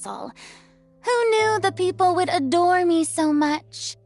castle. Who knew the people would adore me so much?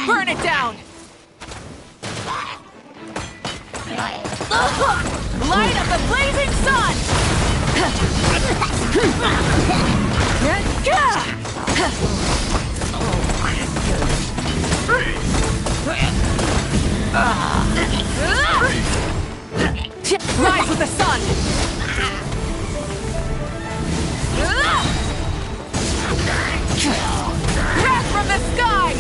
Burn it down! Light of the blazing sun! Rise with the sun! Wrath from the sky!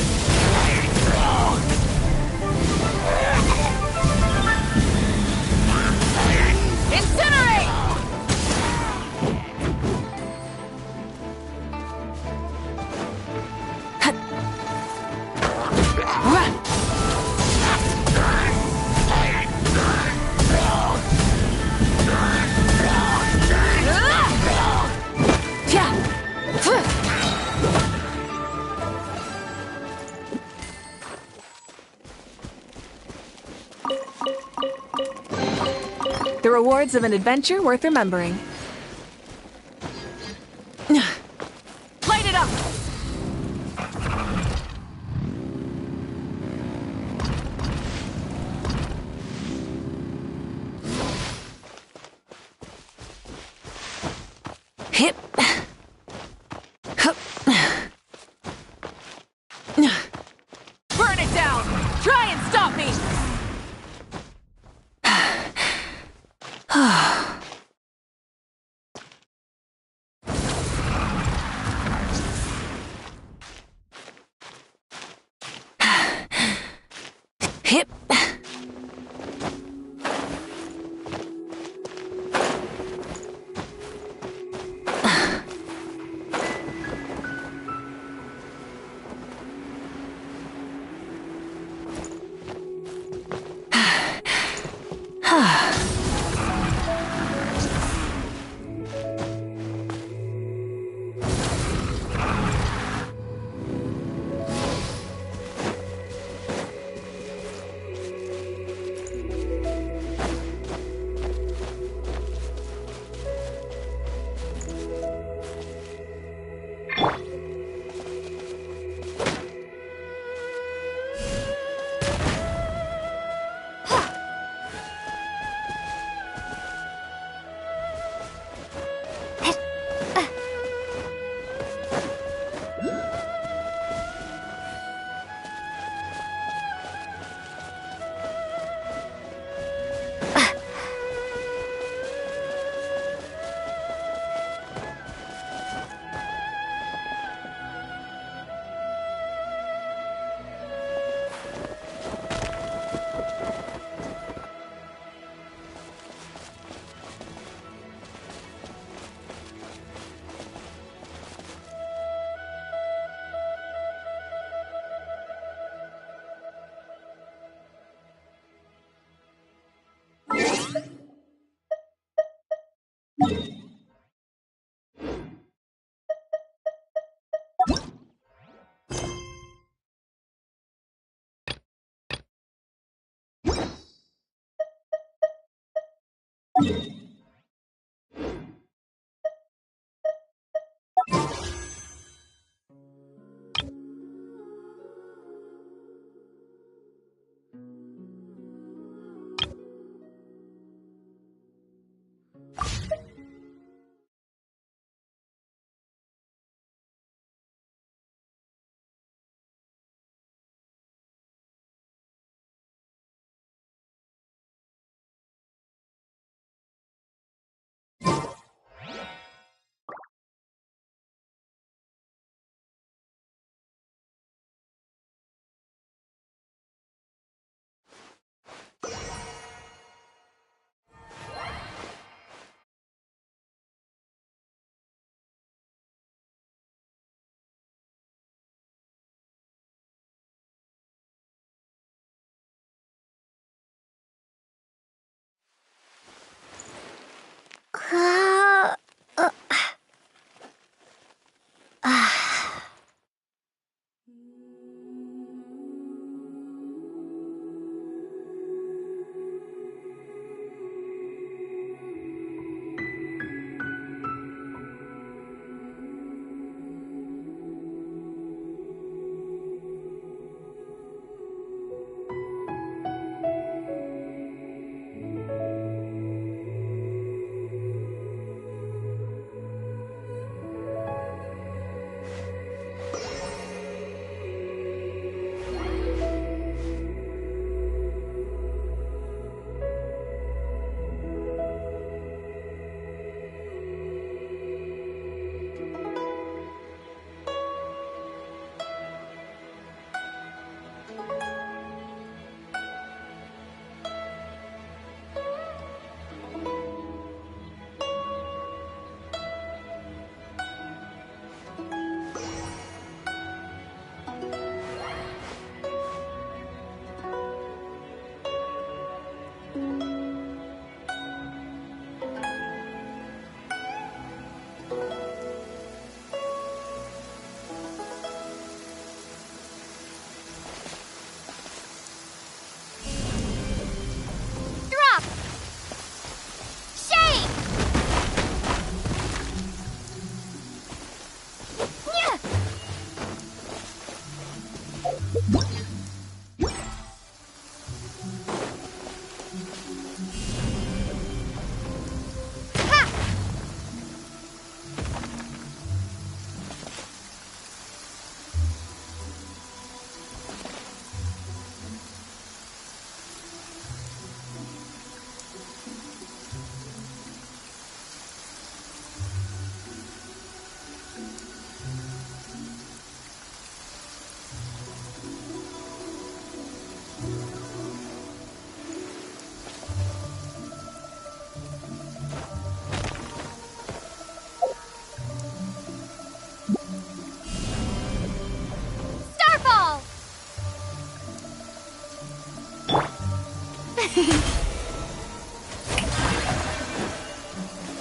Incinerate! The rewards of an adventure worth remembering. Light it up! Hip. Hup. Burn it down! Try and stop me! Hip.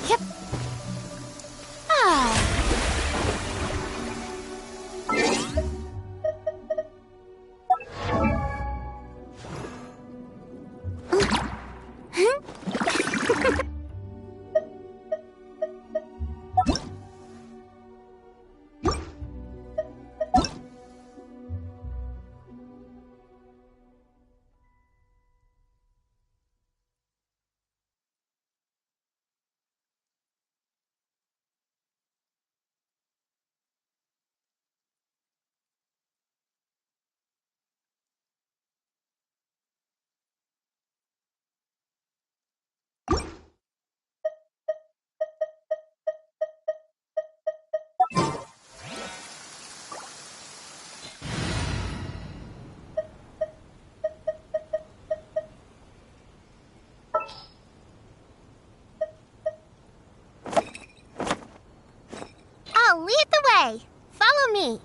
Yep. Ah. I'll lead the way. Follow me.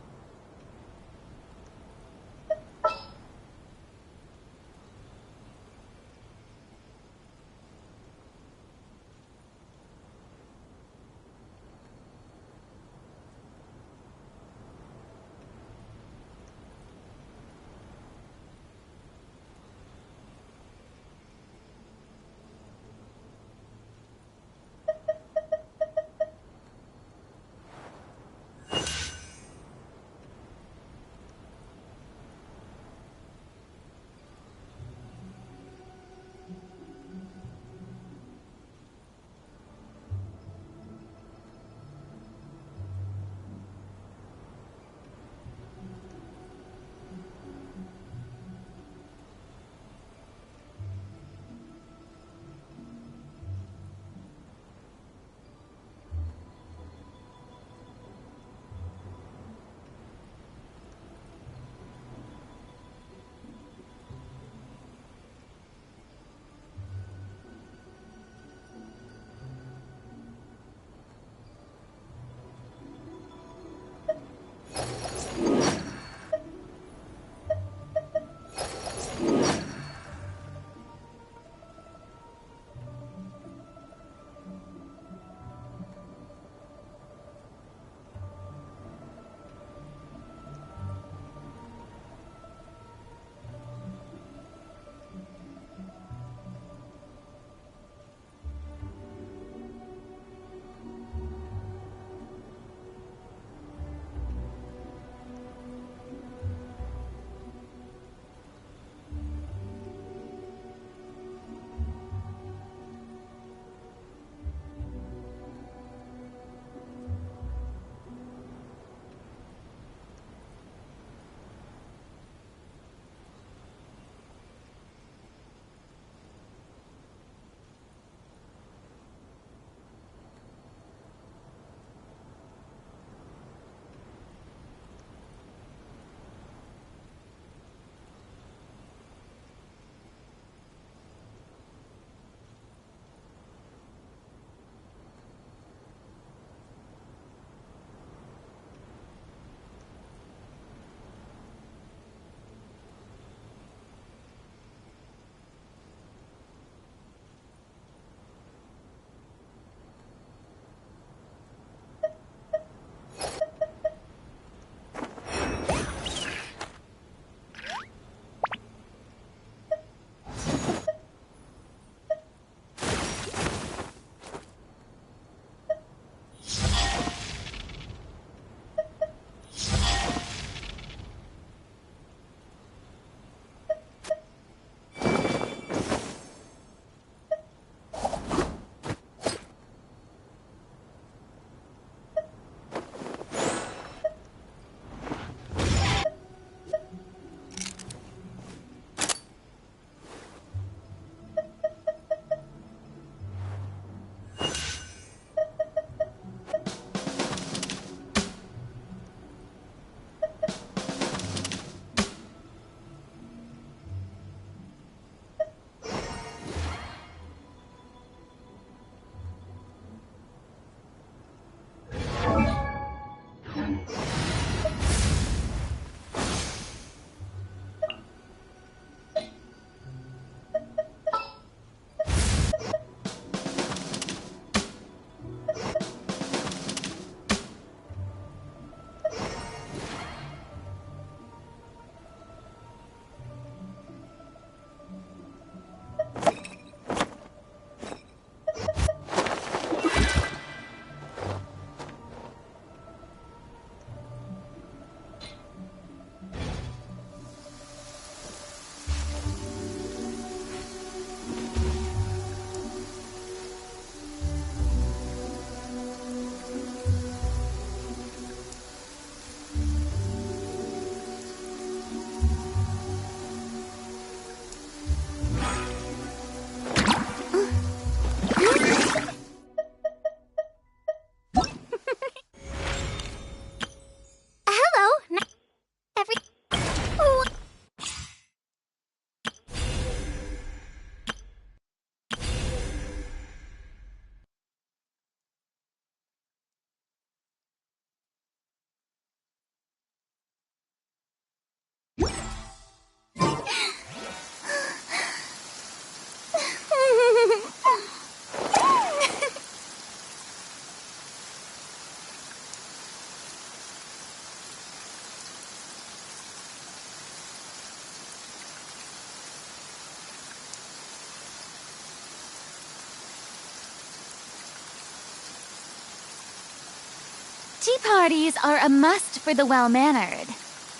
Tea parties are a must for the well-mannered.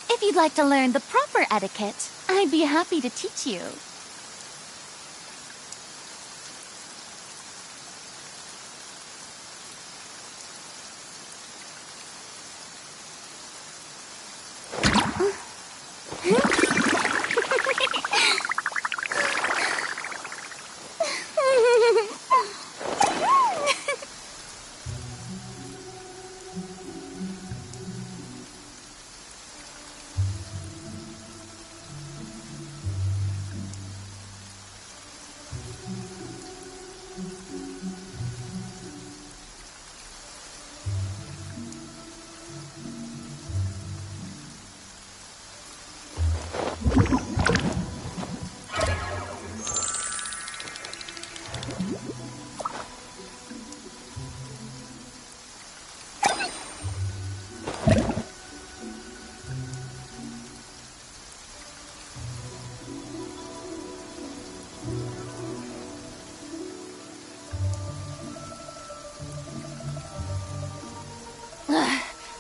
If you'd like to learn the proper etiquette, I'd be happy to teach you.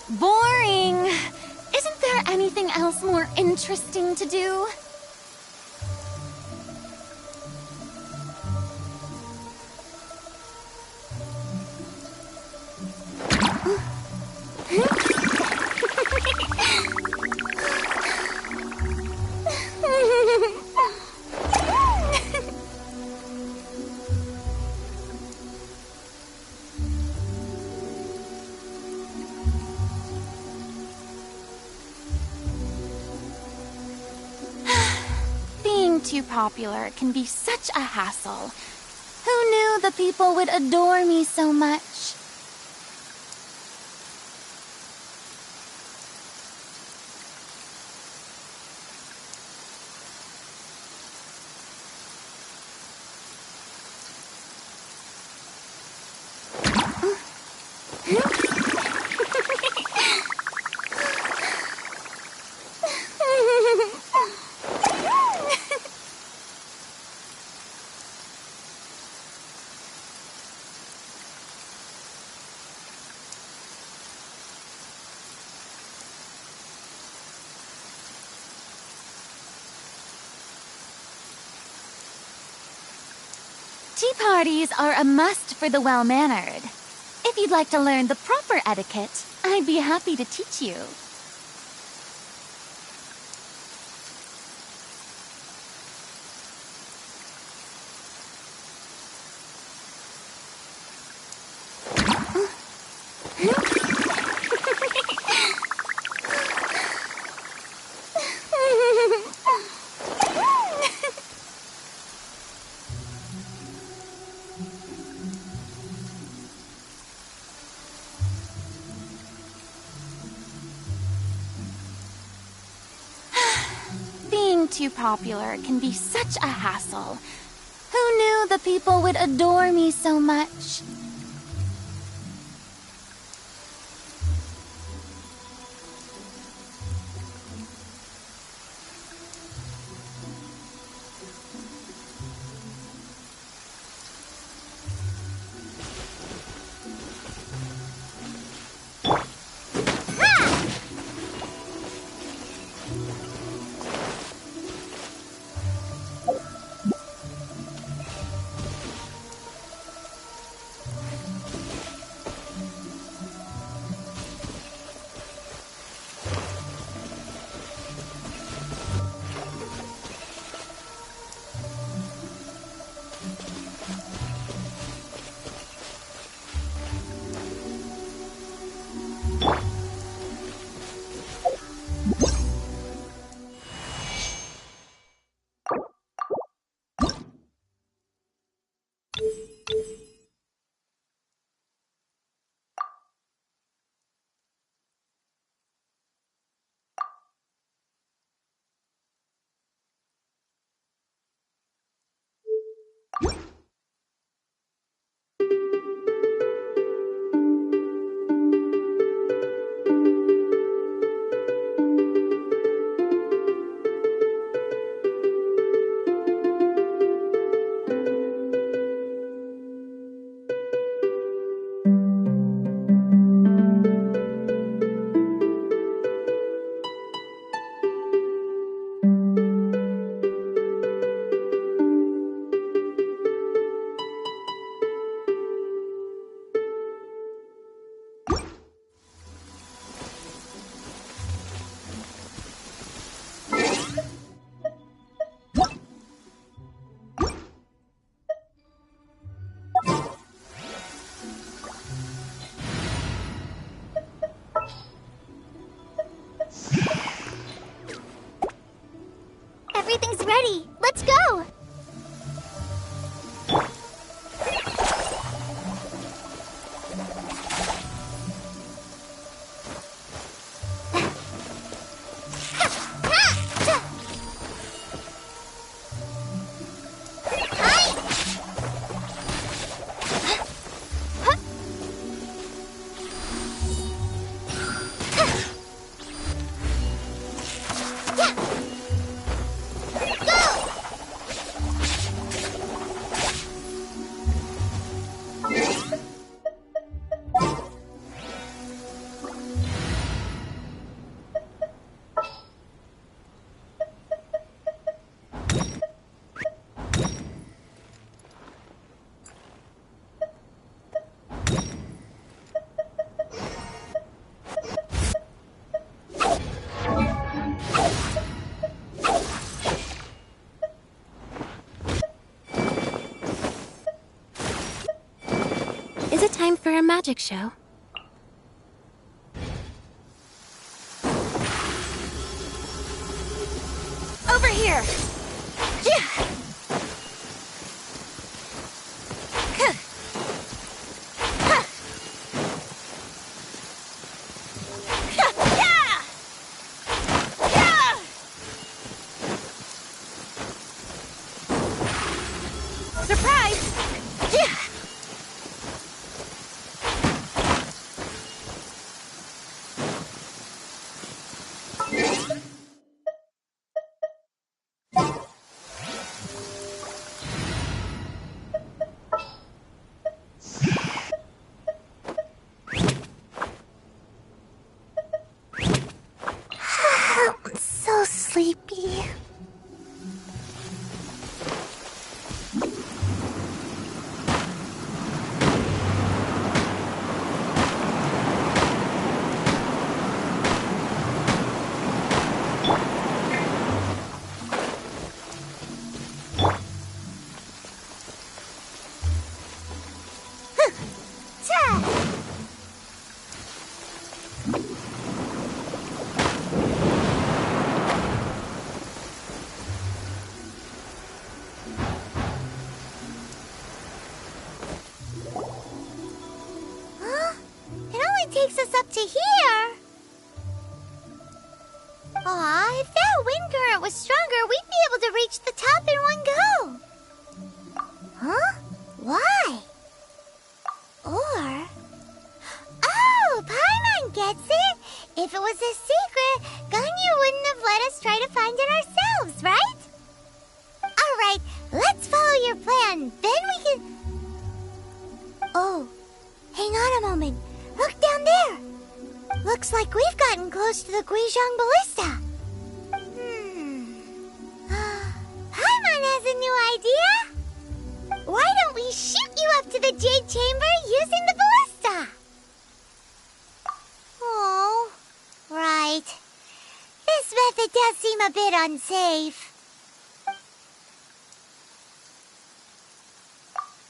Boring! Isn't there anything else more interesting to do? Too popular can be such a hassle. Who knew the people would adore me so much? Tea parties are a must for the well-mannered. If you'd like to learn the proper etiquette, I'd be happy to teach you. Too popular can be such a hassle. Who knew the people would adore me so much? Let's go! Is it time for a magic show? Over here! Yeah! Surprise! Yeah! So sleepy. Takes us up to here. Aw, if that wind current was stronger, we'd be able to reach the top in one go. Huh? Why? Or... Oh, Paimon gets it! If it was a secret, Ganyu wouldn't have let us try to find it ourselves, right? Alright, let's follow your plan. Then we can... Oh, hang on a moment. Look down there! Looks like we've gotten close to the Guizhong Ballista. Paimon has a new idea! Why don't we shoot you up to the Jade Chamber using the ballista? Oh, right. This method does seem a bit unsafe.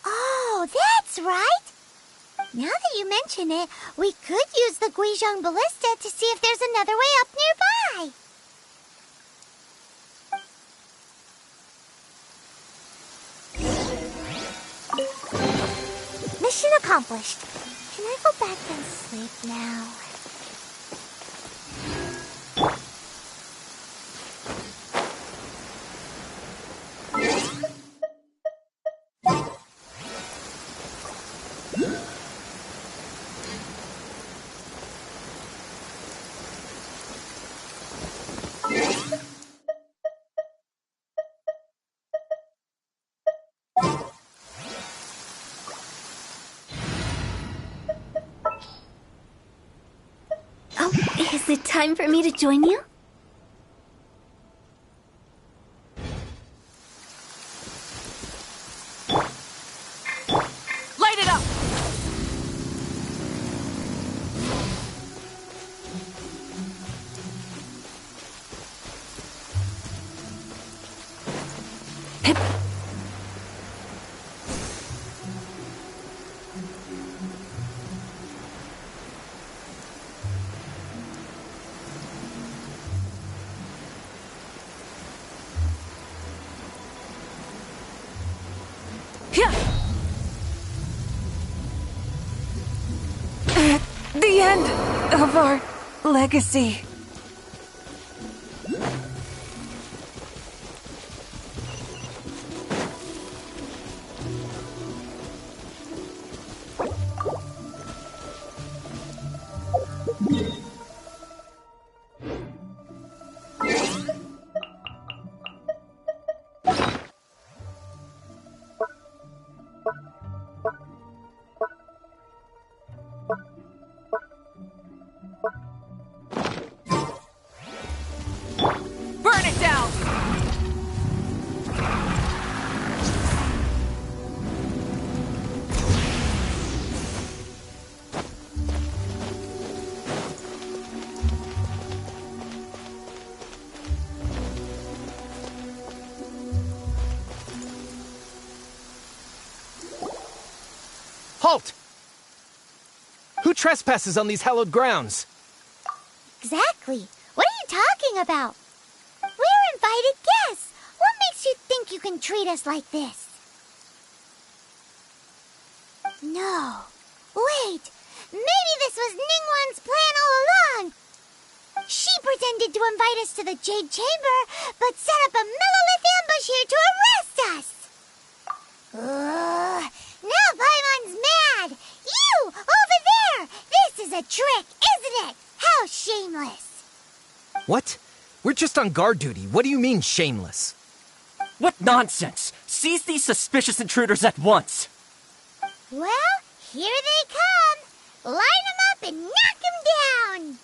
Oh, that's right! Now that you mention it, we could use the Guizhong Ballista to see if there's another way up nearby. Mission accomplished. Can I go back and sleep now? Is it time for me to join you? Light it up! The end of our legacy. Burn it down! Halt! Who trespasses on these hallowed grounds? Exactly. What are you talking about? We're invited guests. What makes you think you can treat us like this? No. Wait. Maybe this was Ningguang's plan all along. She pretended to invite us to the Jade Chamber, but set up a Millilith ambush here to arrest us. Ugh. Now Paimon's mad. You, over there. This is a trick, isn't it? How shameless. What? We're just on guard duty. What do you mean, shameless? What nonsense! Seize these suspicious intruders at once! Well, here they come. Line them up and knock them down.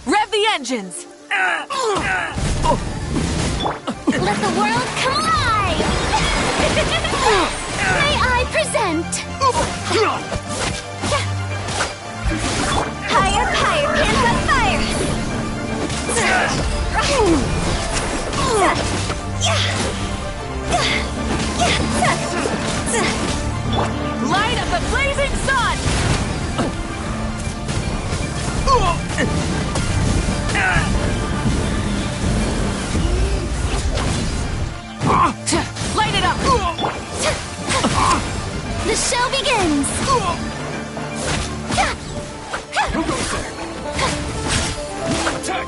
Rev the engines! Let the world collide! May I present? Higher, higher, pants on fire! Light of the blazing sun! Light it up! The show begins! Who goes there? Attack!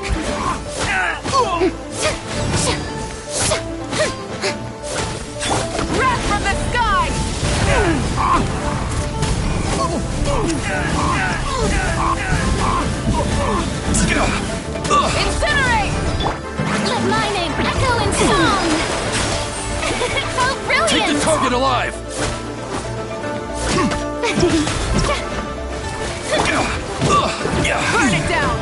Wrath from the sky! Incinerate! Let my name echo in song! How brilliant! Take the target alive! Burn it down!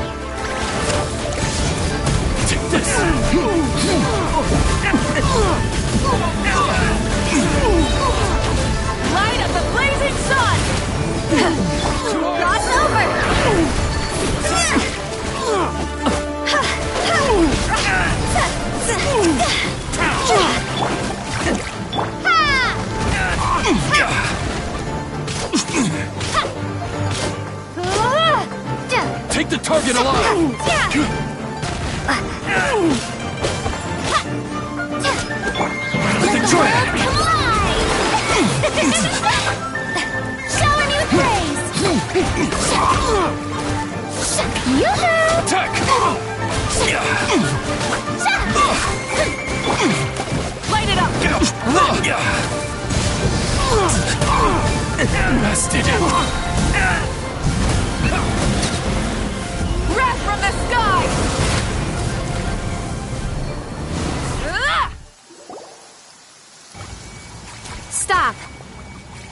Take this! Light of the blazing sun! Cross over! Take the target alive! Let the world collide! Showing you praise! Yoo-hoo! Attack! Light it up! Blasted! Wrath from the sky! Stop!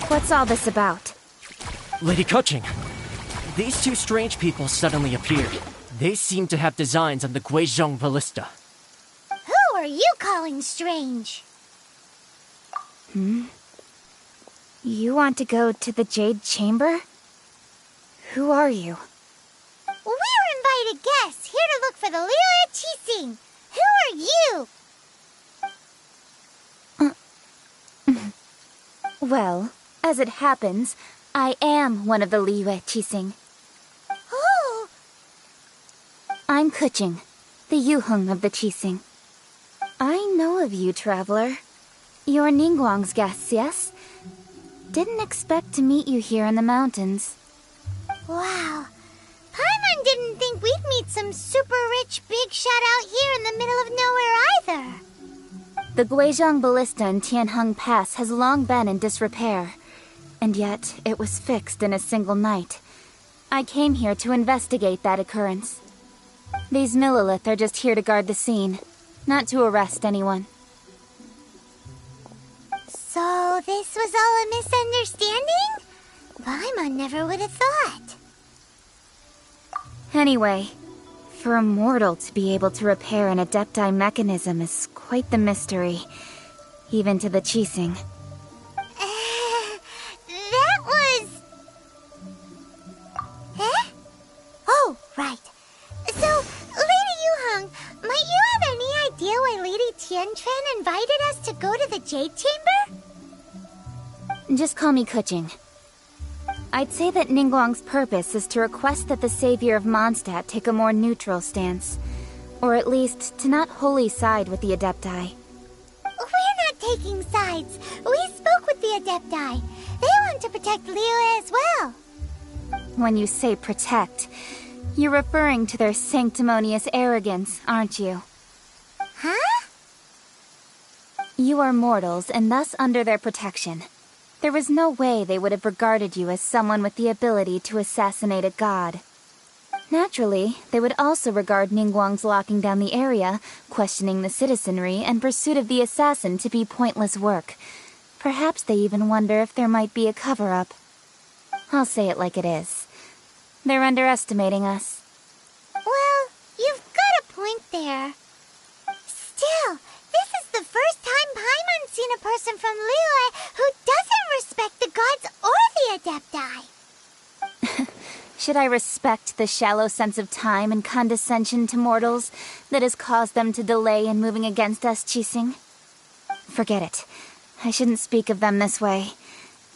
What's all this about? Lady Coaching, these two strange people suddenly appeared. They seem to have designs on the Guizhong Ballista. Who are you calling strange? You want to go to the Jade Chamber? Who are you? We're invited guests here to look for the Liyue Qixing. Who are you? Well, as it happens, I am one of the Liyue Qixing. Oh, I'm Kuching, the Yuheng of the Qixing. I of you, traveler. You're Ningguang's guests, yes? Didn't expect to meet you here in the mountains. Wow. Paimon didn't think we'd meet some super rich big shot out here in the middle of nowhere either. The Guizhong Ballista in Tianheng Pass has long been in disrepair, and yet it was fixed in a single night. I came here to investigate that occurrence. These Millilith are just here to guard the scene, not to arrest anyone. So this was all a misunderstanding? Paimon never would have thought. Anyway, for a mortal to be able to repair an Adepti mechanism is quite the mystery, even to the Qixing. That was... Eh? Oh, right. So, Lady Yuheng, might you have any idea why Lady Tianquan invited us to go to the Jade Chamber? Just call me Kuching. I'd say that Ningguang's purpose is to request that the savior of Mondstadt take a more neutral stance. Or at least, to not wholly side with the Adepti. We're not taking sides. We spoke with the Adepti. They want to protect Liyue as well. When you say protect, you're referring to their sanctimonious arrogance, aren't you? Huh? You are mortals, and thus under their protection. There was no way they would have regarded you as someone with the ability to assassinate a god. Naturally, they would also regard Ningguang's locking down the area, questioning the citizenry, and pursuit of the assassin to be pointless work. Perhaps they even wonder if there might be a cover-up. I'll say it like it is. They're underestimating us. Well, you've got a point there. Still, this is the first time Paimon's seen a person from Liyue who doesn't respect the gods or the Adepti. Should I respect the shallow sense of time and condescension to mortals that has caused them to delay in moving against us, Qixing? Forget it. I shouldn't speak of them this way.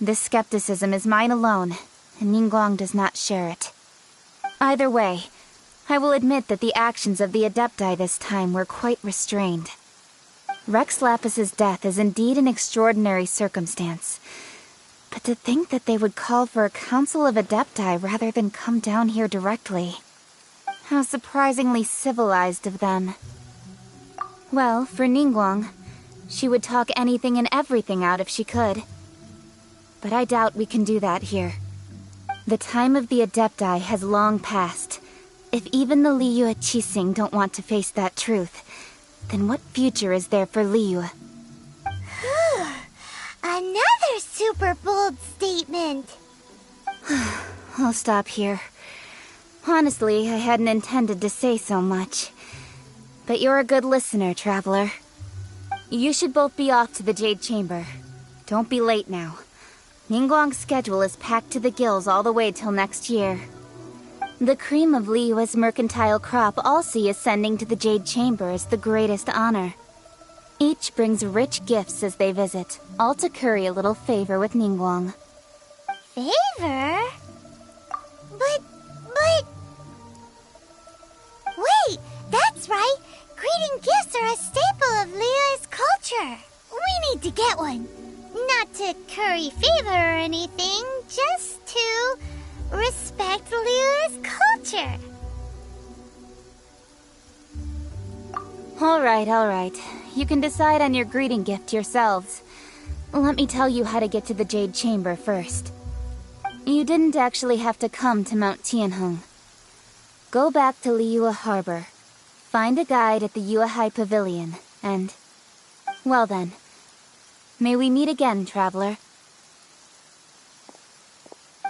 This skepticism is mine alone, and Ningguang does not share it. Either way, I will admit that the actions of the Adepti this time were quite restrained. Rex Lapis's death is indeed an extraordinary circumstance. But to think that they would call for a council of Adepti rather than come down here directly. How surprisingly civilized of them. Well, for Ningguang, she would talk anything and everything out if she could. But I doubt we can do that here. The time of the Adepti has long passed. If even the Liyue Qixing don't want to face that truth, then what future is there for Liyue? Another super bold statement. I'll stop here. Honestly, I hadn't intended to say so much. But you're a good listener, traveler. You should both be off to the Jade Chamber. Don't be late now. Ningguang's schedule is packed to the gills all the way till next year. The cream of Liyue's mercantile crop all see ascending to the Jade Chamber as the greatest honor. Each brings rich gifts as they visit, all to curry a little favor with Ningguang. Favor? But... Wait, that's right! Greeting gifts are a staple of Liyue's culture! We need to get one! Not to curry favor or anything, just to respect Liyue's culture. All right. You can decide on your greeting gift yourselves. Let me tell you how to get to the Jade Chamber first. You didn't actually have to come to Mount Tianheng. Go back to Liyue Harbor. Find a guide at the Yuehai Pavilion, and... well then. May we meet again, traveler.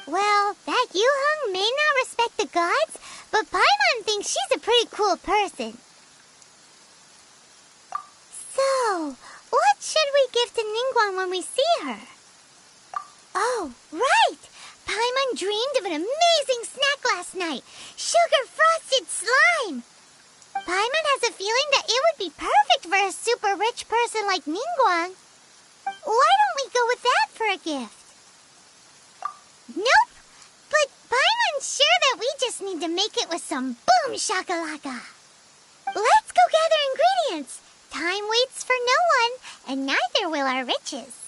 Well, that Yuheng may not respect the gods, but Paimon thinks she's a pretty cool person. So, what should we give to Ningguang when we see her? Oh, right! Paimon dreamed of an amazing snack last night! Sugar-frosted slime! Paimon has a feeling that it would be perfect for a super rich person like Ningguang. Why don't we go with that for a gift? Nope! But Paimon's sure that we just need to make it with some boom shakalaka. Let's go gather ingredients! Time waits for no one, and neither will our riches.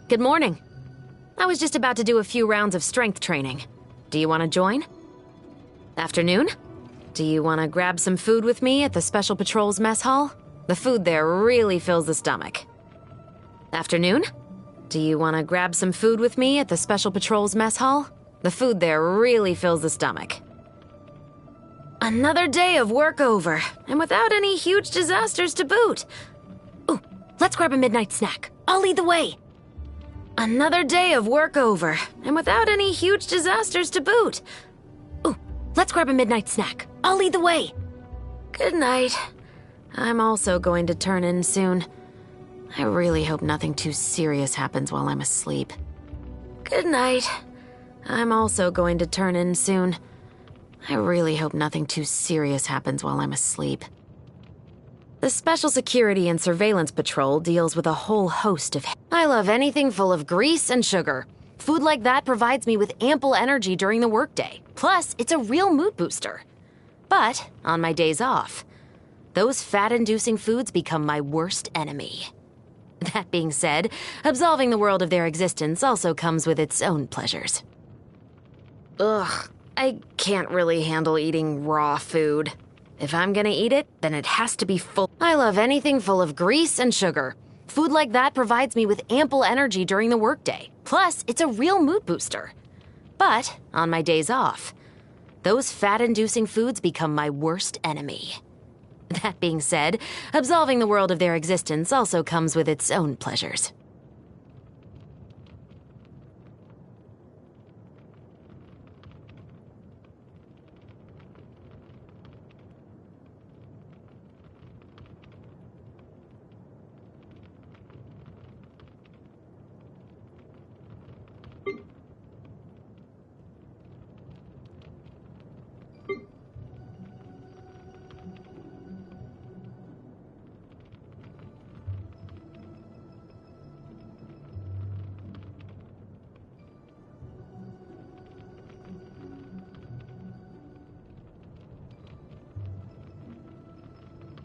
Good morning. I was just about to do a few rounds of strength training. Do you want to join? Afternoon? Do you want to grab some food with me at the Special Patrol's mess hall? The food there really fills the stomach. Afternoon? Do you want to grab some food with me at the Special Patrol's mess hall? The food there really fills the stomach. Another day of work over, and without any huge disasters to boot. Ooh, let's grab a midnight snack. I'll lead the way. Another day of work over, and without any huge disasters to boot. Ooh, let's grab a midnight snack. I'll lead the way. Good night. I'm also going to turn in soon. I really hope nothing too serious happens while I'm asleep. Good night. I'm also going to turn in soon. I really hope nothing too serious happens while I'm asleep. The Special Security and Surveillance Patrol deals with a whole host of... I love anything full of grease and sugar. Food like that provides me with ample energy during the workday. Plus, it's a real mood booster. But, on my days off, those fat-inducing foods become my worst enemy. That being said, absolving the world of their existence also comes with its own pleasures. Ugh, I can't really handle eating raw food. If I'm gonna eat it, then it has to be full. I love anything full of grease and sugar. Food like that provides me with ample energy during the workday. Plus, it's a real mood booster. But, on my days off, those fat-inducing foods become my worst enemy. That being said, absolving the world of their existence also comes with its own pleasures.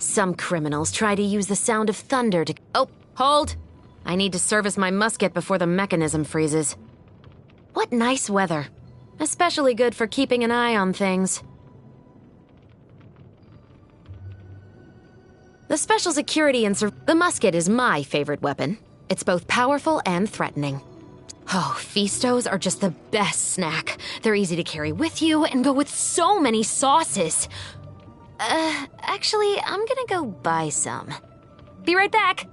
Some criminals try to use the sound of thunder to... Oh, hold! I need to service my musket before the mechanism freezes. What nice weather. Especially good for keeping an eye on things. The Special Security and The musket is my favorite weapon. It's both powerful and threatening. Oh, Feastos are just the best snack. They're easy to carry with you and go with so many sauces. Actually, I'm gonna go buy some. Be right back.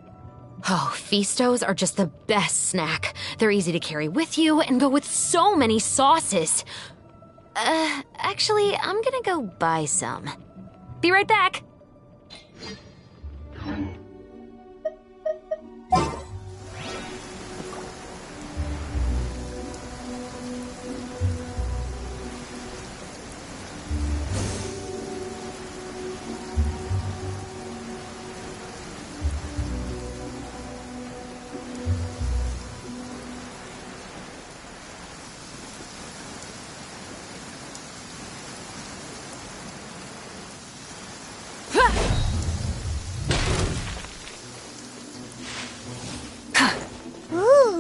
Oh, Feastos are just the best snack. They're easy to carry with you and go with so many sauces. Actually, I'm gonna go buy some. Be right back.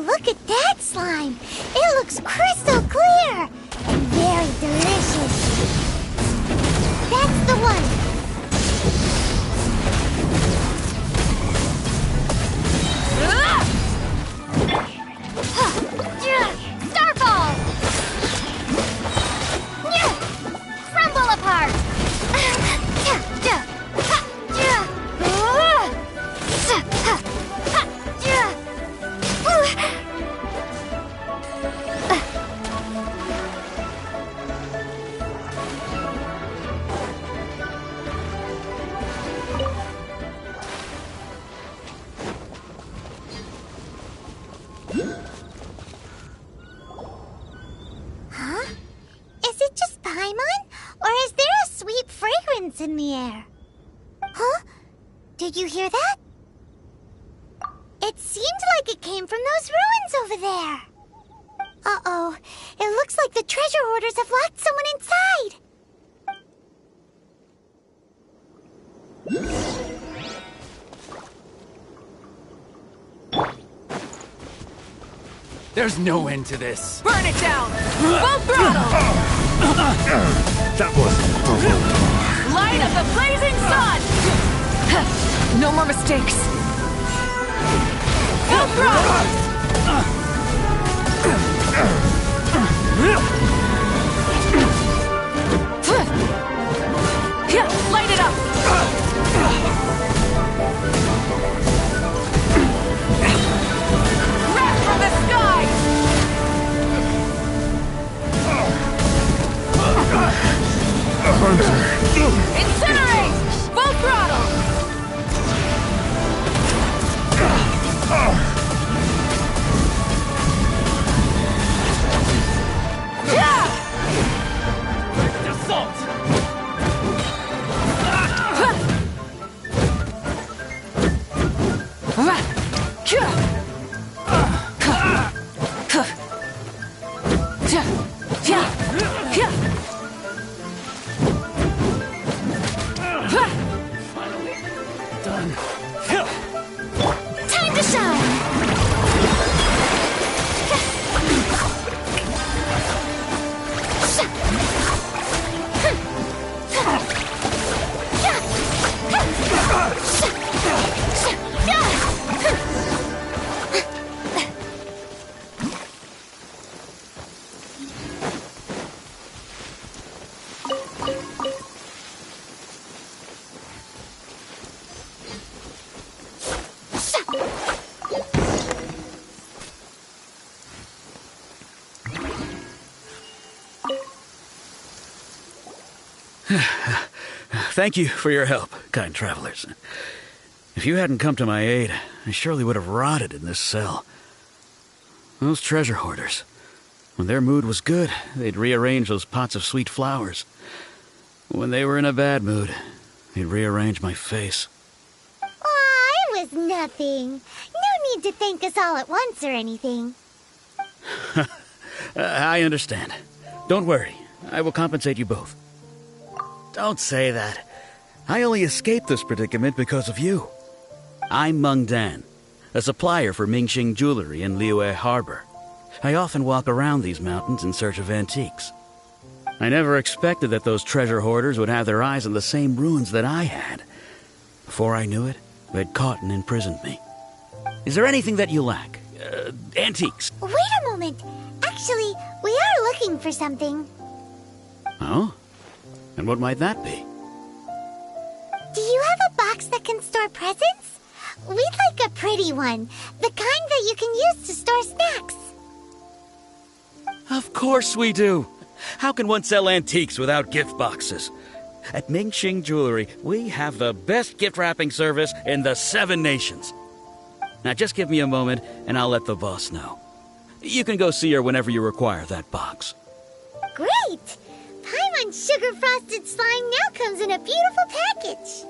Look at that slime! It looks crystal clear! And very delicious! That's the one! in the air. Huh? Did you hear that? It seemed like it came from those ruins over there. Uh-oh. It looks like the treasure hoarders have locked someone inside. There's no end to this. Burn it down! Full throttle! That wasn't provoking. Light of the blazing sun! No more mistakes. Full throttle! Light it up! Wrath from the sky! Incinerate! Full throttle! Assault! Time to shine! Thank you for your help, kind travelers. If you hadn't come to my aid, I surely would have rotted in this cell. Those treasure hoarders, when their mood was good, they'd rearrange those pots of sweet flowers. When they were in a bad mood, they'd rearrange my face. Aw, it was nothing. No need to thank us all at once or anything. I understand. Don't worry, I will compensate you both. Don't say that. I only escaped this predicament because of you. I'm Meng Dan, a supplier for Mingxing Jewelry in Liyue Harbor. I often walk around these mountains in search of antiques. I never expected that those treasure hoarders would have their eyes on the same ruins that I had. Before I knew it, they'd caught and imprisoned me. Is there anything that you lack? Antiques? Wait a moment. Actually, we are looking for something. Oh? And what might that be? Do you have a box that can store presents? We'd like a pretty one. The kind that you can use to store snacks. Of course we do. How can one sell antiques without gift boxes? At Mingxing Jewelry, we have the best gift wrapping service in the 7 nations. Now just give me a moment and I'll let the boss know. You can go see her whenever you require that box. Great! Paimon Sugar Frosted Slime now comes in a beautiful package.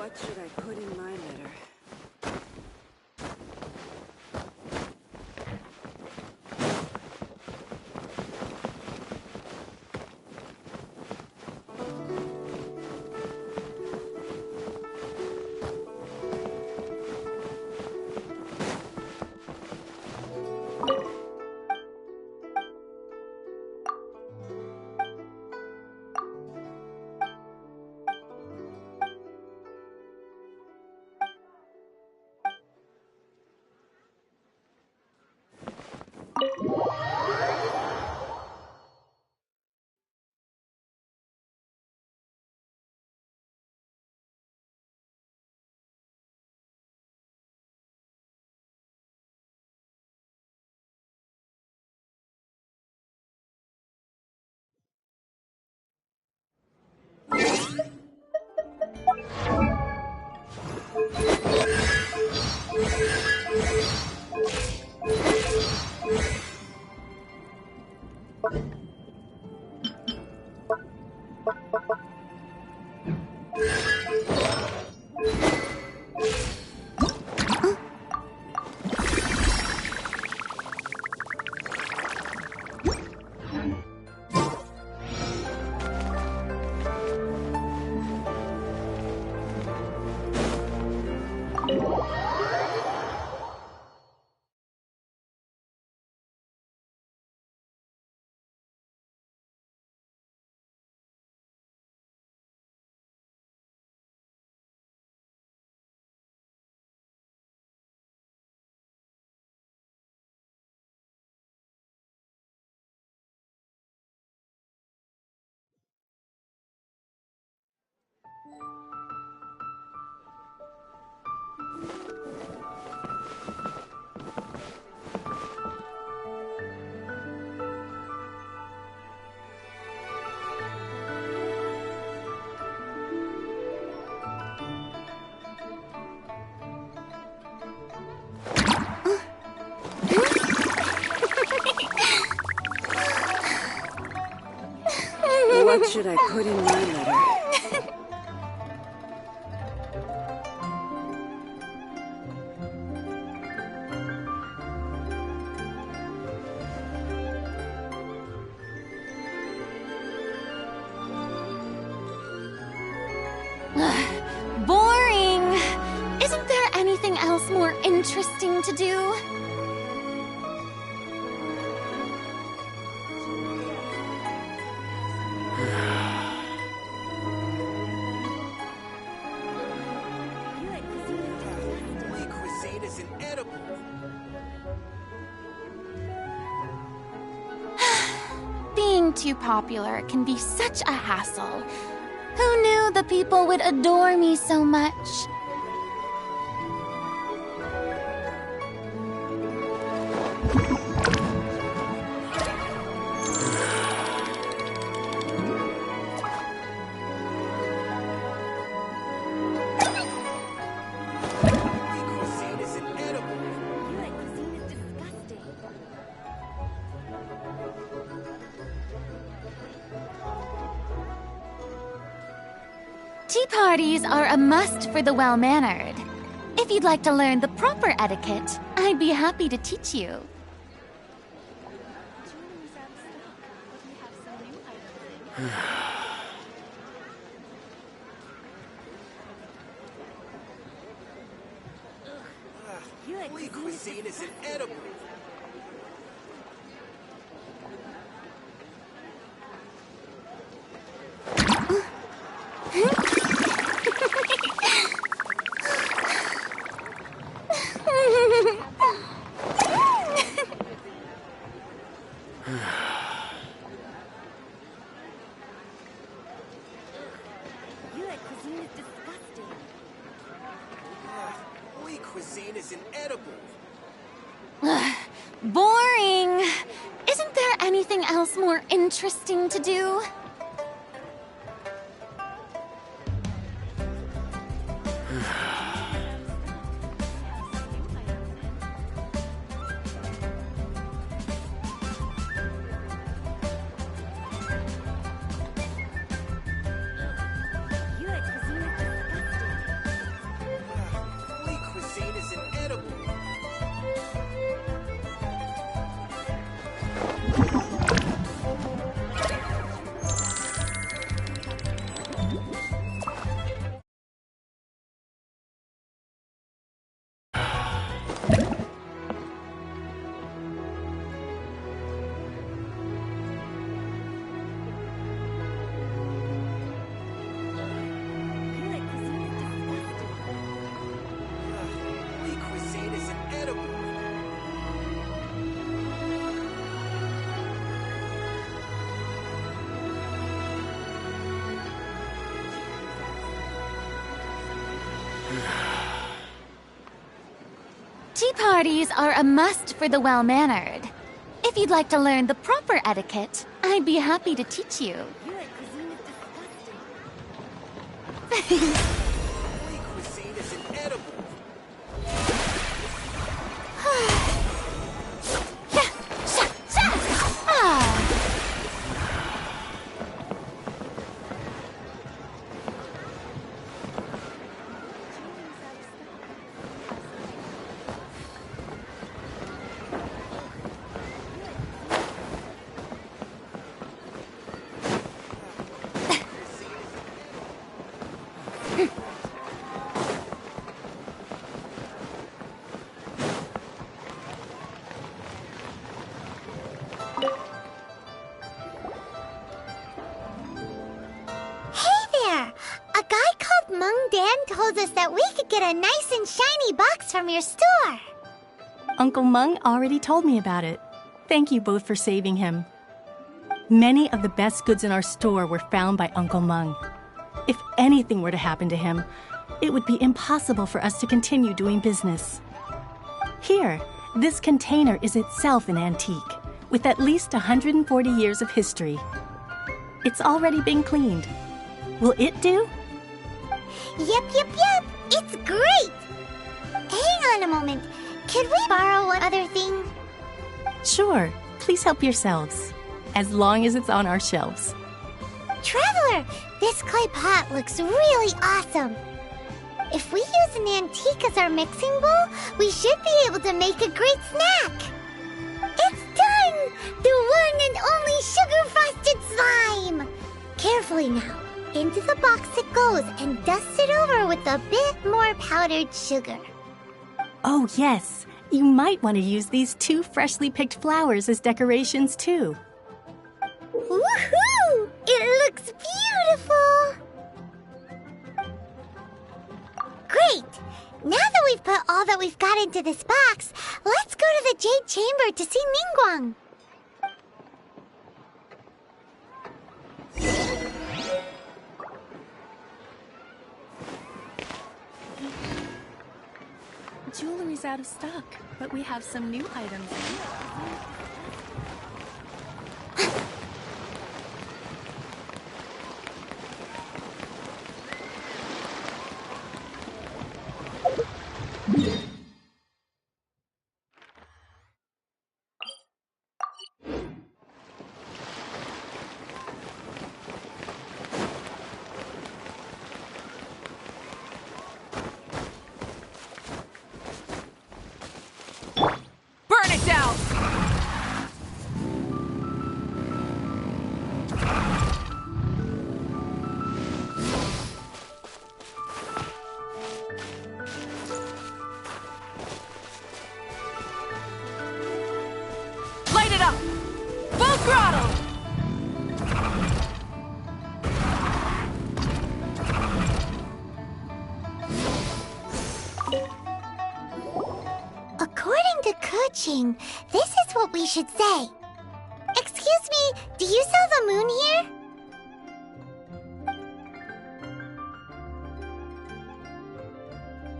What should I put in my letter? What should I put in my letter? Boring! Isn't there anything else more interesting to do? Cuisine is inedible. Being too popular can be such a hassle. Who knew the people would adore me so much? Cuisine is inedible. Tea parties are a must for the well-mannered. If you'd like to learn the proper etiquette, I'd be happy to teach you. Cuisine is inedible. Cuisine is inedible. Boring! Isn't there anything else more interesting to do? Cuisine is inedible. Cuisine is inedible. Tea parties are a must for the well-mannered. If you'd like to learn the proper etiquette, I'd be happy to teach you. Cuisine is inedible. told us that we could get a nice and shiny box from your store. Uncle Mung already told me about it. Thank you both for saving him. Many of the best goods in our store were found by Uncle Mung. If anything were to happen to him, it would be impossible for us to continue doing business. Here, this container is itself an antique, with at least 140 years of history. It's already been cleaned. Will it do? Yep. It's great! Hang on a moment. Could we borrow one other thing? Sure, please help yourselves, as long as it's on our shelves. Traveler, this clay pot looks really awesome. If we use an antique as our mixing bowl, we should be able to make a great snack. It's done! The one and only sugar-frosted slime! Carefully now. Into the box it goes and dust it over with a bit more powdered sugar. Oh yes, you might want to use these 2 freshly picked flowers as decorations too. Woohoo! It looks beautiful! Great! Now that we've put all that we've got into this box, let's go to the Jade Chamber to see Ningguang. Jewelry's out of stock, but we have some new items. Burn it down! Light it up! Full throttle! According to Kuching, this is what we should say. Excuse me, do you sell the moon here?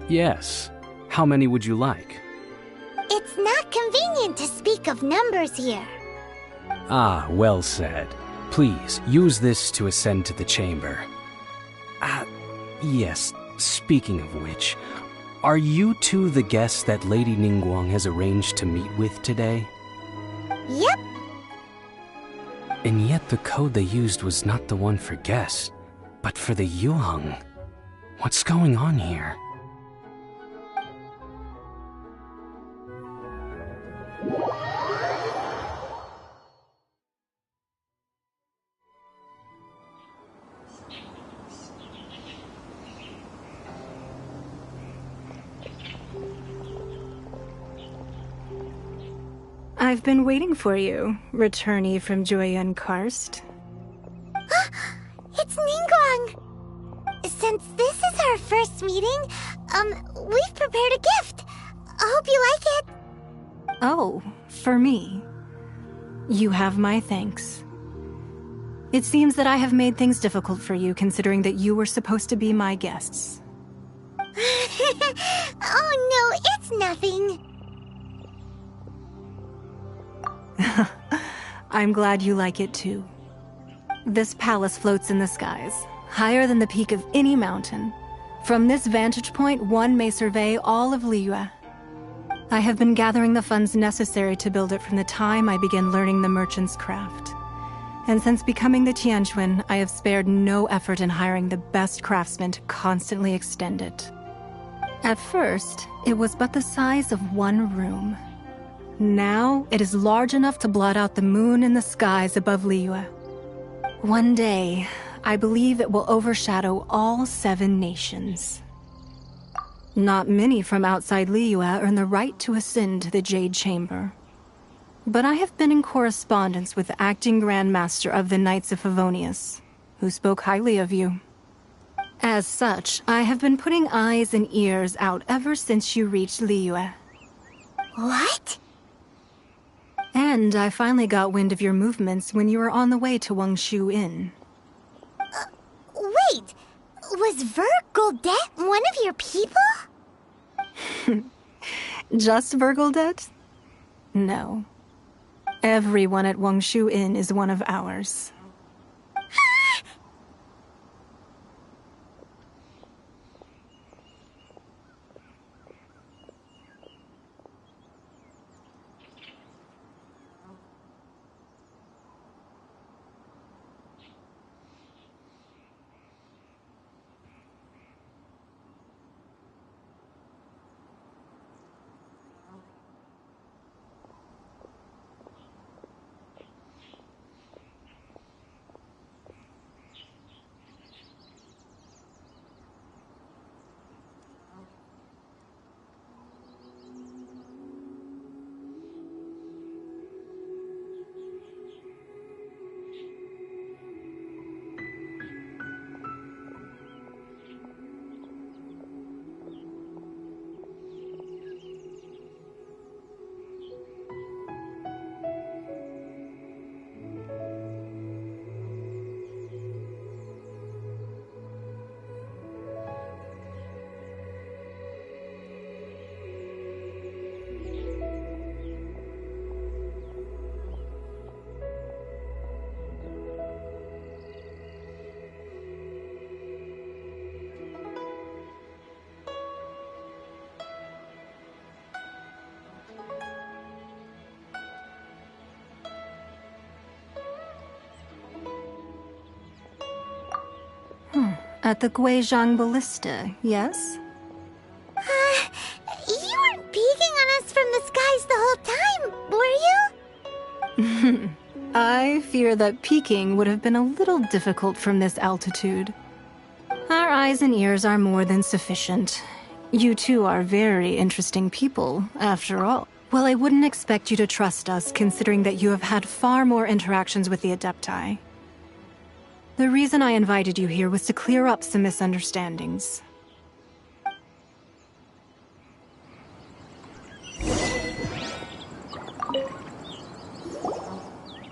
Yes. How many would you like? It's not convenient to speak of numbers here. Ah, well said. Please, use this to ascend to the chamber. Yes, speaking of which, are you two the guests that Lady Ningguang has arranged to meet with today? Yep. And yet the code they used was not the one for guests, but for the Yuheng. What's going on here? I've been waiting for you, returnee from Joyun Karst. It's Ningguang! Since this is our first meeting, we've prepared a gift. I hope you like it. Oh, for me. You have my thanks. It seems that I have made things difficult for you, considering that you were supposed to be my guests. Oh no, it's nothing. I'm glad you like it too. This palace floats in the skies, higher than the peak of any mountain. From this vantage point, one may survey all of Liyue. I have been gathering the funds necessary to build it from the time I began learning the merchant's craft. And since becoming the Tianquan, I have spared no effort in hiring the best craftsmen to constantly extend it. At first, it was but the size of one room. Now, it is large enough to blot out the moon in the skies above Liyue. One day, I believe it will overshadow all 7 nations. Not many from outside Liyue earn the right to ascend to the Jade Chamber. But I have been in correspondence with the acting Grand Master of the Knights of Favonius, who spoke highly of you. As such, I have been putting eyes and ears out ever since you reached Liyue. What? And I finally got wind of your movements when you were on the way to Wangshu Inn. Wait! Was Vergoldet one of your people? Just Vergoldet? No. Everyone at Wangshu Inn is one of ours. At the Guizhang Ballista, yes? You weren't peeking on us from the skies the whole time, were you? I fear that peeking would have been a little difficult from this altitude. Our eyes and ears are more than sufficient. You two are very interesting people, after all. Well, I wouldn't expect you to trust us, considering that you have had far more interactions with the Adepti. The reason I invited you here was to clear up some misunderstandings.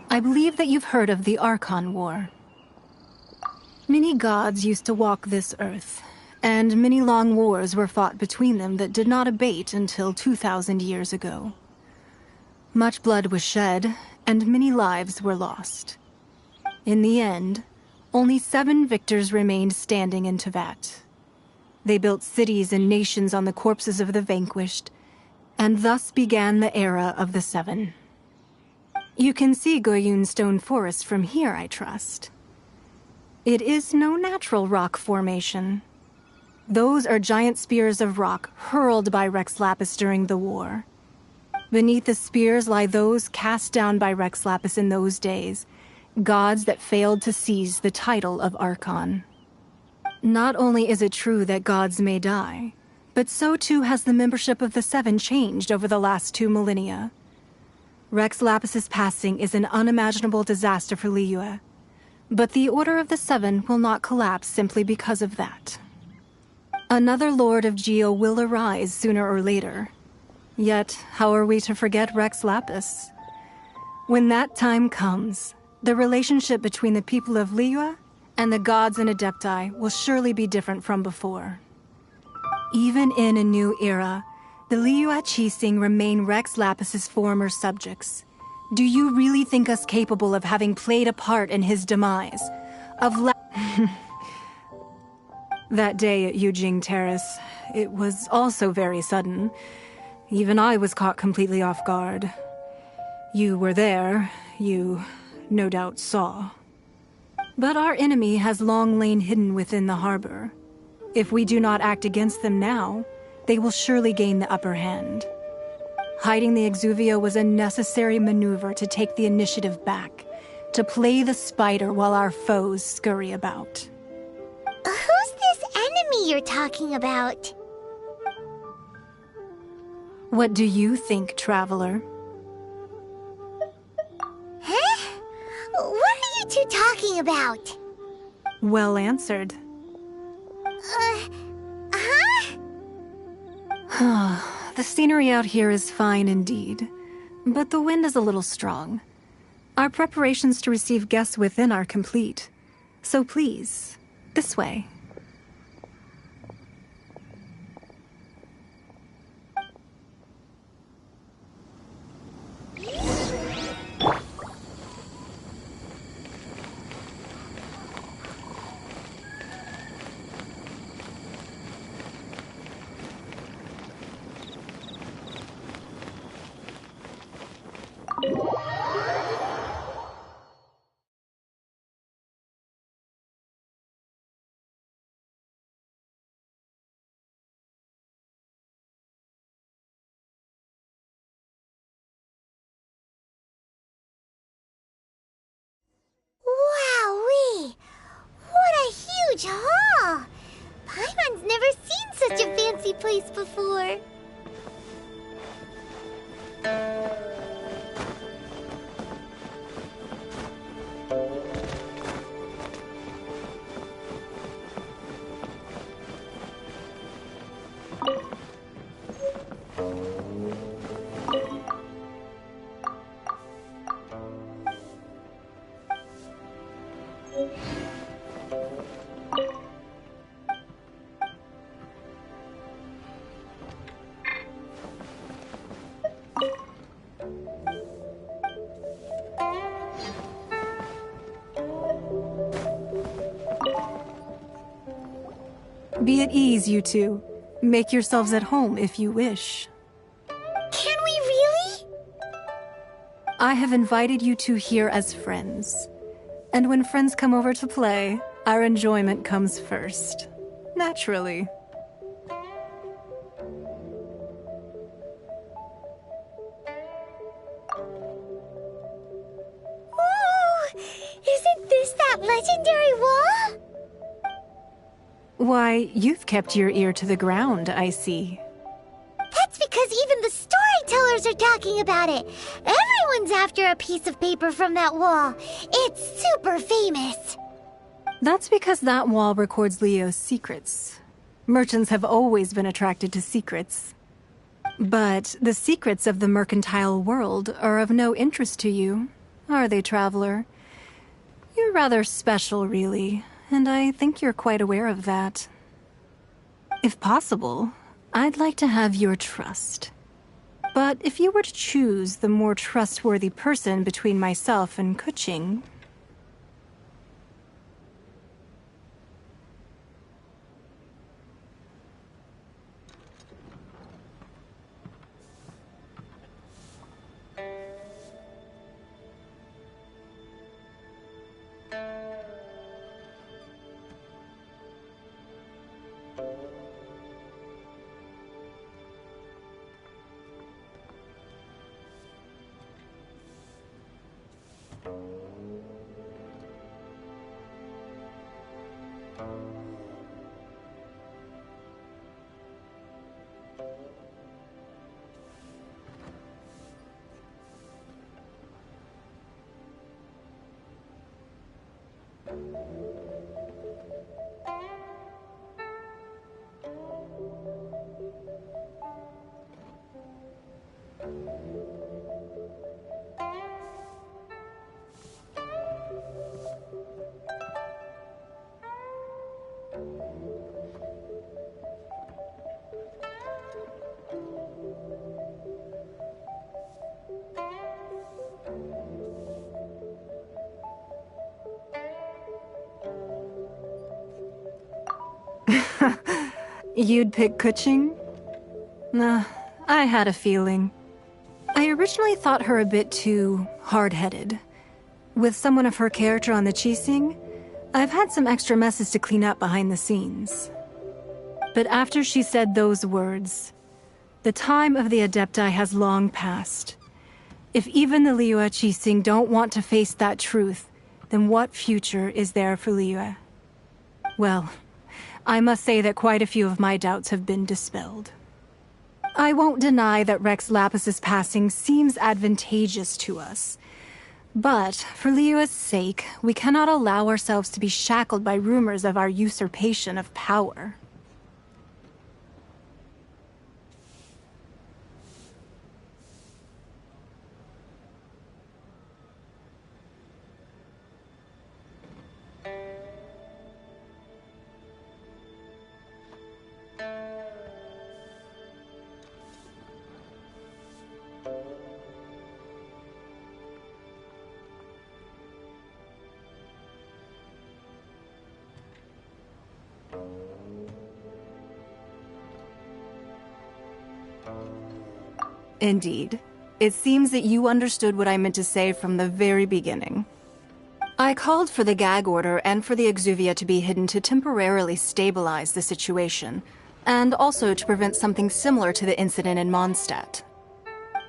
I believe that you've heard of the Archon War. Many gods used to walk this earth, and many long wars were fought between them that did not abate until 2,000 years ago. Much blood was shed, and many lives were lost. In the end, only 7 victors remained standing in Tevat. They built cities and nations on the corpses of the vanquished, and thus began the era of the 7. You can see Goyun Stone Forest from here, I trust. It is no natural rock formation. Those are giant spears of rock hurled by Rex Lapis during the war. Beneath the spears lie those cast down by Rex Lapis in those days, gods that failed to seize the title of Archon. Not only is it true that gods may die, but so too has the membership of the 7 changed over the last 2 millennia. Rex Lapis's passing is an unimaginable disaster for Liyue, but the Order of the 7 will not collapse simply because of that. Another Lord of Geo will arise sooner or later. Yet, how are we to forget Rex Lapis? When that time comes, the relationship between the people of Liyue and the gods and Adepti will surely be different from before. Even in a new era, the Liyue Qixing remain Rex Lapis's former subjects. Do you really think us capable of having played a part in his demise? That day at Yujing Terrace, it was also very sudden. Even I was caught completely off guard. You were there, you no doubt saw. But our enemy has long lain hidden within the harbor. If we do not act against them now, they will surely gain the upper hand. Hiding the Exuvio was a necessary maneuver to take the initiative back, to play the spider while our foes scurry about. Who's this enemy you're talking about? What do you think, traveler? Huh? What are you two talking about? Well answered. The scenery out here is fine indeed, but the wind is a little strong. Our preparations to receive guests within are complete, so please, this way. huge hall. Paimon's never seen such a fancy place before. Be at ease, you two. Make yourselves at home if you wish. Can we really? I have invited you two here as friends. And when friends come over to play, our enjoyment comes first. Naturally. Ooh! Isn't this that legendary wall? Why, you've kept your ear to the ground, I see. That's because even the storytellers are talking about it. Everyone's after a piece of paper from that wall. It's super famous. That's because that wall records Leo's secrets. Merchants have always been attracted to secrets. But the secrets of the mercantile world are of no interest to you, are they, traveler? You're rather special, really, and I think you're quite aware of that. If possible, I'd like to have your trust. But if you were to choose the more trustworthy person between myself and Kuching... You'd pick Kuching? Nah, I had a feeling. I originally thought her a bit too hard-headed. With someone of her character on the Qixing, I've had some extra messes to clean up behind the scenes. But after she said those words, the time of the Adepti has long passed. If even the Liyue Qixing don't want to face that truth, then what future is there for Liyue? Well, I must say that quite a few of my doubts have been dispelled. I won't deny that Rex Lapis's passing seems advantageous to us. But, for Liyue's sake, we cannot allow ourselves to be shackled by rumors of our usurpation of power. Indeed. It seems that you understood what I meant to say from the very beginning. I called for the gag order and for the exuvia to be hidden to temporarily stabilize the situation, and also to prevent something similar to the incident in Mondstadt.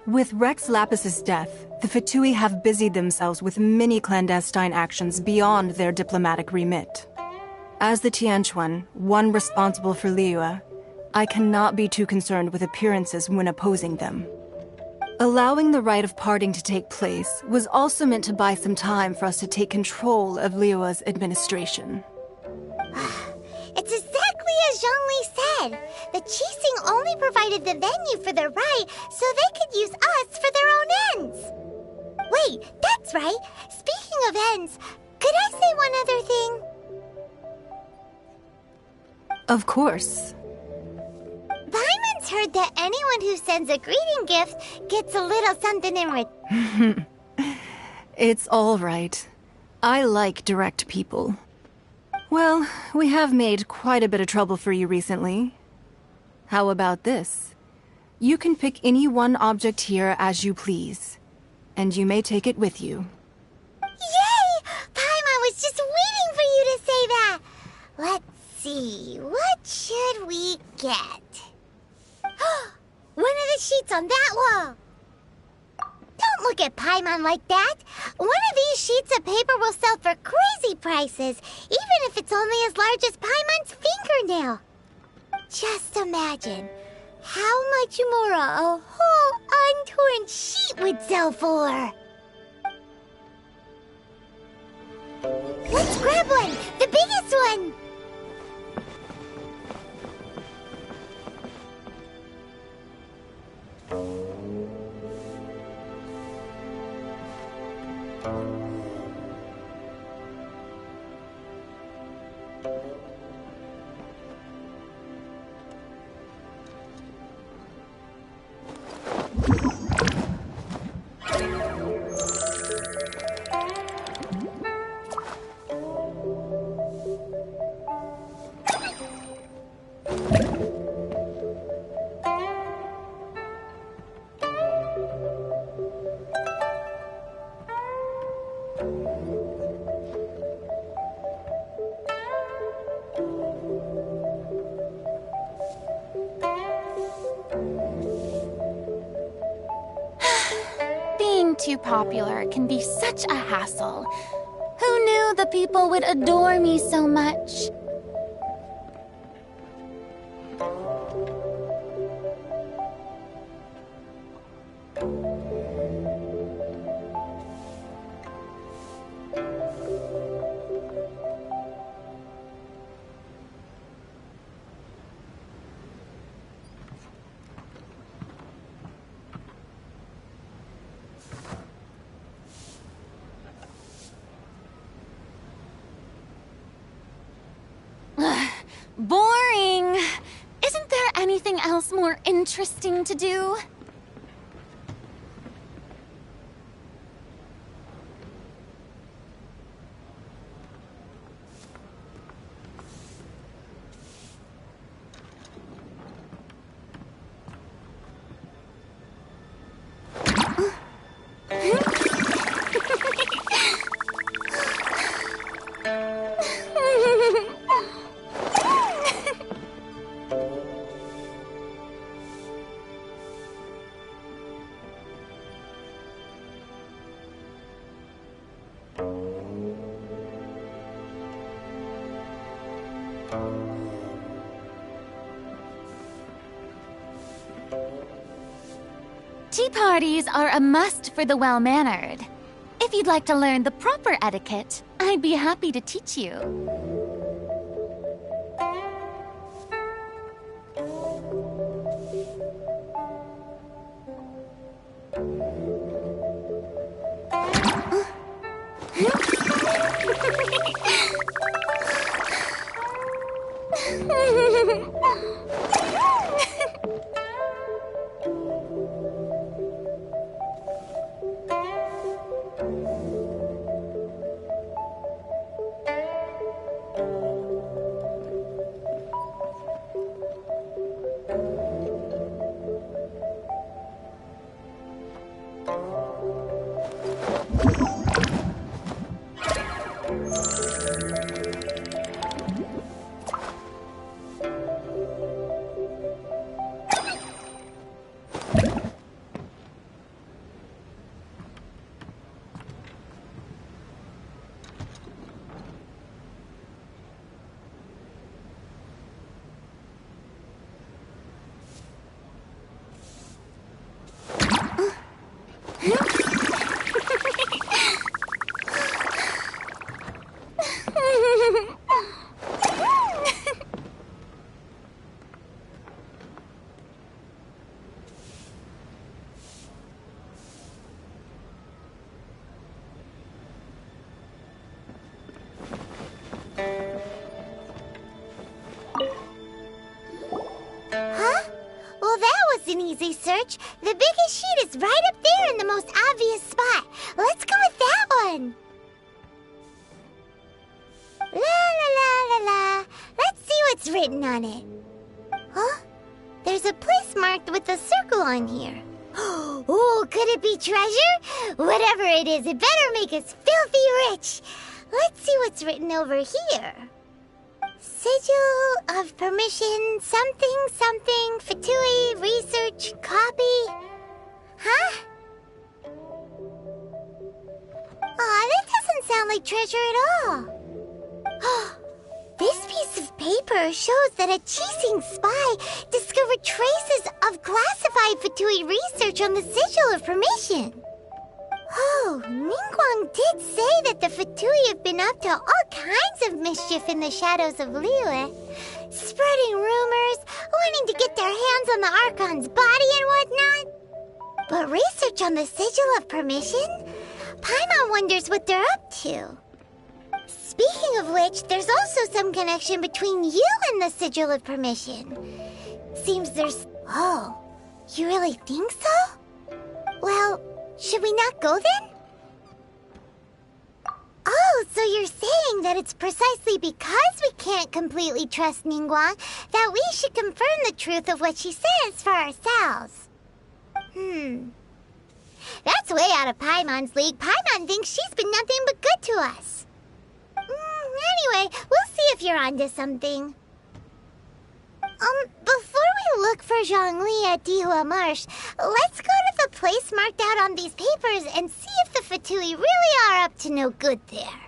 With Rex Lapis's death, the Fatui have busied themselves with many clandestine actions beyond their diplomatic remit. As the Tianquan, one responsible for Liyue, I cannot be too concerned with appearances when opposing them. Allowing the rite of parting to take place was also meant to buy some time for us to take control of Liyue's administration. It's exactly as Zhongli said. The Qixing only provided the venue for the rite so they could use us for their own ends. Wait, that's right. Speaking of ends, could I say one other thing? Of course. Paimon's heard that anyone who sends a greeting gift gets a little something in return. It's all right. I like direct people. Well, we have made quite a bit of trouble for you recently. How about this? You can pick any one object here as you please, and you may take it with you. Yay! Paimon was just waiting for you to say that. Let's see, what should we get? One of the sheets on that wall. Don't look at Paimon like that. One of these sheets of paper will sell for crazy prices, even if it's only as large as Paimon's fingernail. Just imagine how much more a whole untorn sheet would sell for. Let's grab one, the biggest one. Too popular can be such a hassle. Who knew the people would adore me so much? Boring! Isn't there anything else more interesting to do? Tea parties are a must for the well-mannered. If you'd like to learn the proper etiquette, I'd be happy to teach you. Huh? Well, that was an easy search. The biggest sheet is right up there in the most obvious spot. Let's go with that one. La la la la la. Let's see what's written on it. Huh? There's a place marked with a circle on here. Oh, could it be treasure? Whatever it is, it better make us filthy rich. Let's see what's written over here. Sigil of permission, something, something, Fatui, research, copy. Huh? Aw, that doesn't sound like treasure at all. This piece of paper shows that a Qixing spy discovered traces of classified Fatui research on the Sigil of Permission. Oh, Ningguang did say that the Fatui have been up to all kinds of mischief in the shadows of Liyue, spreading rumors, wanting to get their hands on the Archon's body and whatnot. But research on the Sigil of Permission? Paimon wonders what they're up to. Speaking of which, there's also some connection between you and the Sigil of Permission. Seems there's... Oh, you really think so? Well, should we not go then? Oh, so you're saying that it's precisely because we can't completely trust Ningguang that we should confirm the truth of what she says for ourselves. That's way out of Paimon's league. Paimon thinks she's been nothing but good to us. Anyway, we'll see if you're onto something. Before we look for Zhongli at Dihua Marsh, let's go to the place marked out on these papers and see if the Fatui really are up to no good there.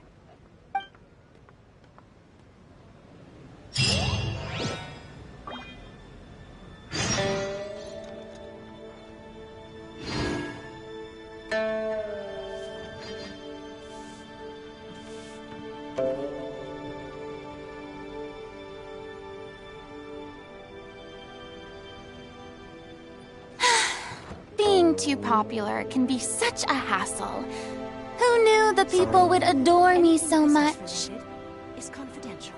Being too popular can be such a hassle. Who knew the people would adore me so much? Is confidential.